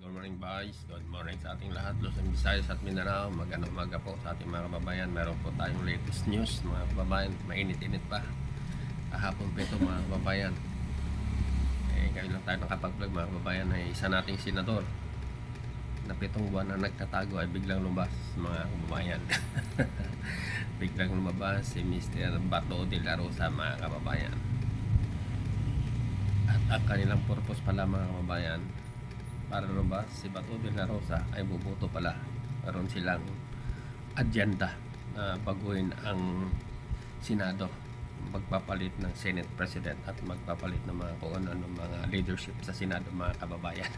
Good morning guys, good morning sa ating lahat, Luzon, Visayas at Mindanao. Magandang umaga po sa ating mga kababayan. Meron po tayong latest news mga kababayan. Mainit-init pa kahapon pa ito mga kababayan. Ngayon lang tayo nakapag-vlog mga kababayan. Ay isa nating senador na 7 buwan na nagtatago ay biglang lumabas mga kababayan. Biglang lumabas si Mr. Bato de la Rosa mga kababayan. At ang kanilang purpose pala mga kababayan, para lumabas si Bato de la Rosa ay buboto pala. Meron silang agenda na baguhin ang Senado, magpapalit ng Senate President at magpapalit ng mga kung ano mga leadership sa Senado mga kababayan.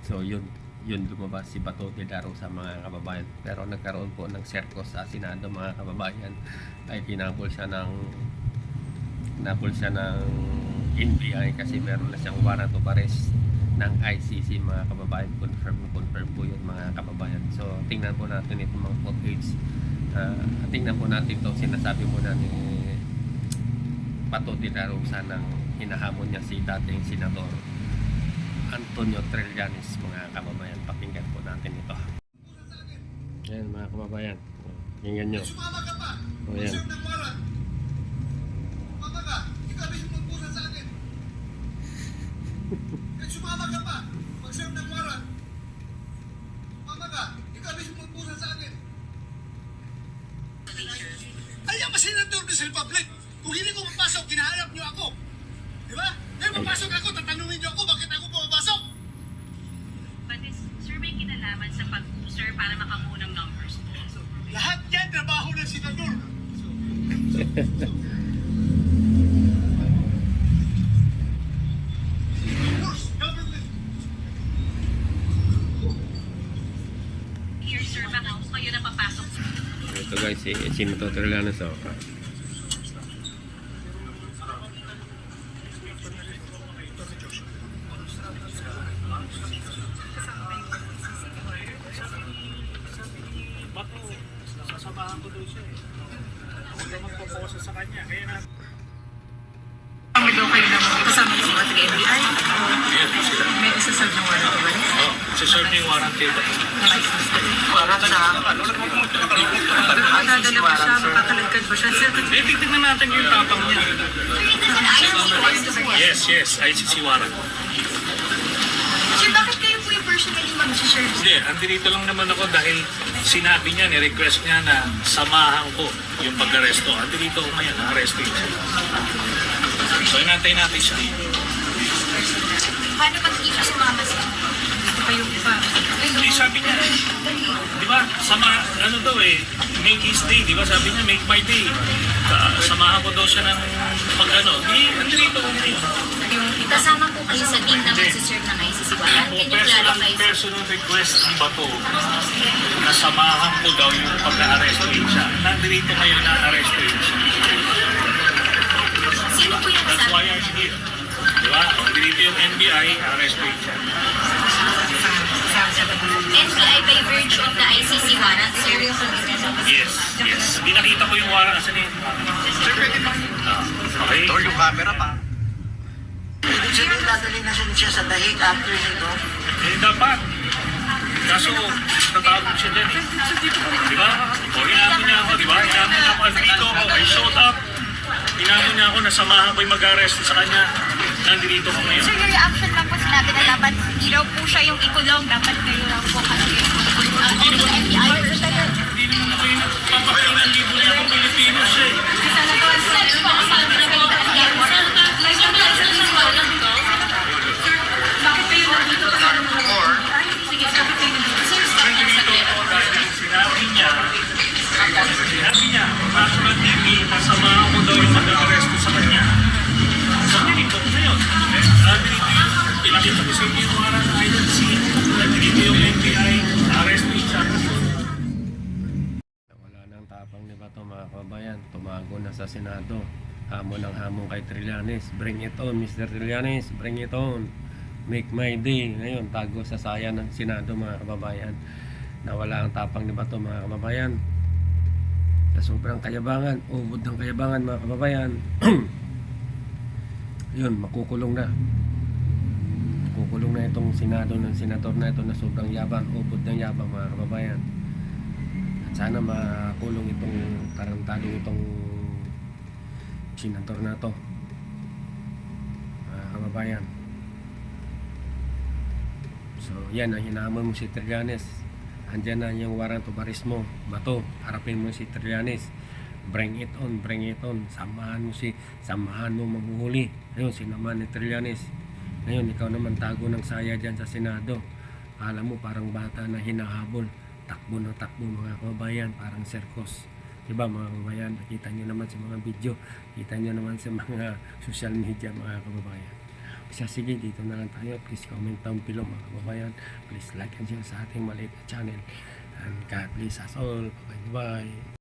So yun lumabas si Bato de la Rosa mga kababayan. Pero nagkaroon po ng circus sa Senado mga kababayan. Ay kinabol siya ng NBI kasi meron na siyang warrant of arrest ng ICC mga kababayan. Confirm po yun mga kababayan. So tingnan po natin itong mga footage. Tingnan po natin itong sinasabi muna ni Bato de la Rosa ng hinahamon niya si dating senador Antonio Trillanes mga kababayan. Pakinggan po natin ito. Ayan mga kababayan, pakinggan nyo. Sumama ka pa, Ayan. mag-serve ng warrant. Sumama ka, ikaw mismo magpusa sa akin. Sumama ka pa, mag-serve ng warrant. Sumama ka, ikaw mismo magpusa sa akin. Ay, ang senador ng Republic. Kung hindi ko mapasok, ginahanap niyo ako. Di ba? Dahil mapasok ako, tatanungin niyo ako bakit ako pumapasok. But is, sir, may kinalaman sa pag-user para makakuha ng numbers po. Lahat yan, trabaho ng senador. Government. Here, sir, baka po kayo napapasok. Ito guys, si Senator Trillanes. Bato, sasamahan ko doon siya eh. Huwag ka magpaposa sa kanya. Kaya na... Kami daw kayo ng kasama yung mga taga-NBI? May isa-serve ng warrant ba? Isa-serve niya yung warrant kayo ba? Warrant siya. Nadala ba siya? Makakalagkad ba siya? Sir, Eh, titignan natin yung tapang niya. Yes, ICC warrant. Sir, bakit kayo po yung personally mag-serve? Hindi, andito lang naman ako dahil sinabi niya, ni-request niya na samahan ko yung pag-aresto. Andito ako ngayon, na-aresto yun siya. So, inantay natin siya. Paano pag hindi siya sumama siya? Kayo pa. Hindi, sabi niya, di ba, ano daw eh, make his day, di ba? Sabi niya, make my day. Samahan ko daw siya ng pag-ano. Andito ako ngayon. Kasama po kayo sa team na magsiserve ng ICC warrant. Can you clarify? Personal request ng Bato na samahan ko daw yung pagka-arrestuin siya. Nandito ngayon na-arrestuin siya. Sino po yung That's why kasama? I'm here. Diba? Nandito yung NBI, arrestuin siya. NBI by virtue of the ICC warrant, sir. Yes. Hindi nakita ko yung warrant. Asan yun? Okay. Or yung camera pa. Ibig sabihin, dadalhin na siya sa dahig after nito. Eh, dapat. Kaso, tatawag siya dyan eh. Diba? O, hinamon niya ako, diba? Hinamon niya ako. Dito ako. I showed up. Hinamon niya ako, nasamahan ko yung mag-arrest sa kanya. Nandito ko ngayon. Sir, your reaction lang po sinabi na dapat hindi raw po siya yung ikulong, dapat kayo raw po kasi NBI. Hindi naman ako yung nagpapakita ng libo-libong Pilipino siya eh. Bakit kayo nandito pa? Sige, bakit kayo nandito? Nandito ako dahil sinabi niya, National TV, nasamahan ko daw yung mag-arresto sa kanya. So, nandito ko ngayon. Nandito yung, pinakita ko sa inyo yung warrant ICC. Nandito yung NBI, arresto siya. Wala nang tapang ni Bato mga kababayan. Tumago na sa Senado. Hamon ng hamon kay Trillanes. Bring it on Mr. Trillanes. Bring it on. Make my day. Ngayon tago sa saya ng Senado mga kababayan. Nawala ang tapang ni Bato mga kababayan. Sa sobrang kayabangan, ubod ng kayabangan mga kababayan. Yun, makukulong na. Kukulong na itong Senado ng senador na ito na sobrang yabang, ubod ng yabang mga kababayan. At sana makulong itong tarantadong itong senador na to mga kababayan. So yan ang hinahamon mo si Trillanes. Andyan na yung warrant of arrest mo. Bato, harapin mo si Trillanes. Bring it on, bring it on. Samahan mo mamuhuli. Ayun, sinamahan ni Trillanes. Ngayon, ikaw naman tago ng saya dyan sa Senado. Alam mo, parang bata na hinahabol. Takbo ng takbo mga kababayan, parang circus. Diba mga kababayan, nakita nyo naman sa mga video, kita nyo naman sa mga social media mga kababayan. Kasi sige, dito na lang tayo. Please comment down below mga kababayan. Please like and share sa ating maliit na channel. And God bless us all. Bye-bye.